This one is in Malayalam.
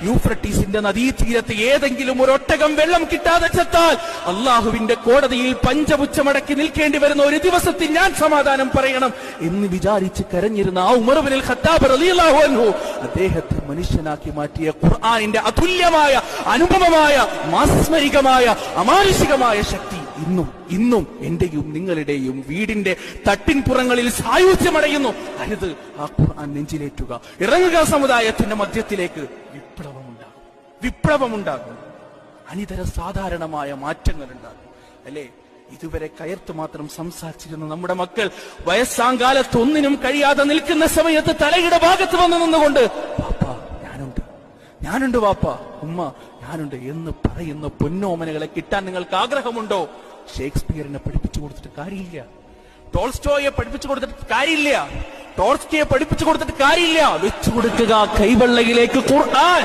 യൂഫ്രട്ടീസിന്റെ നദീതീരത്ത് ഏതെങ്കിലും ഒരു ഒട്ടകം വെള്ളം കിട്ടാതെ ചത്താൽ അള്ളാഹുവിന്റെ കോടതിയിൽ പഞ്ചപുച്ഛമടക്കി നിൽക്കേണ്ടി വരുന്ന ഒരു ദിവസത്തിൽ ഞാൻ സമാധാനം പറയണം എന്ന് വിചാരിച്ച് കരഞ്ഞിരുന്ന ആ ഉമർ ഇബ്നുൽ ഖത്താബ് റളിയല്ലാഹു അൻഹു അദ്ദേഹത്തെ മനുഷ്യനാക്കി മാറ്റിയ ഖുർആനിന്റെ അതുല്യമായ അനുപമമായ മാസ്മരികമായ അമാനുഷികമായ ശക്തി ഇന്നും എന്റെയും നിങ്ങളുടെയും വീടിന്റെ തട്ടിൻപുറങ്ങളിൽ സായുജ്യമടയുന്നു. അരുത്, ആ ഖുർആൻ നെഞ്ചിലേറ്റുക. ഇറങ്ങുക സമുദായത്തിന്റെ മധ്യത്തിലേക്ക്. വിപ്ലവമുണ്ടാകും. അനിതര സാധാരണമായ മാറ്റങ്ങൾ ഉണ്ടാകും. അല്ലേ? ഇതുവരെ കയർത്ത് മാത്രം സംസാരിച്ചിരുന്ന നമ്മുടെ മക്കൾ വയസ്സാങ്കാലത്ത് ഒന്നിനും കഴിയാതെ നിൽക്കുന്ന സമയത്ത് തലയുടെ ഭാഗത്ത് വന്നു നിന്നുകൊണ്ട് വാപ്പാ ഞാനുണ്ട് വാപ്പാ, ഉമ്മ ഞാനുണ്ട് എന്ന് പറയുന്ന പൊന്നോമനകളെ കിട്ടാൻ നിങ്ങൾക്ക് ആഗ്രഹമുണ്ടോ? ഷേക്സ്പിയറിനെ പഠിപ്പിച്ചു കൊടുത്തിട്ട് കാര്യമില്ല. ടോൾസ്റ്റോയെ പഠിപ്പിച്ചു കൊടുത്തിട്ട് കാര്യമില്ല. ടോൾസ്റ്റോയെ പഠിപ്പിച്ചു കൊടുത്തിട്ട് കാര്യമില്ല. വെച്ചു കൊടുക്കുക കൈവെള്ളയിലേക്ക് ഖുർആൻ.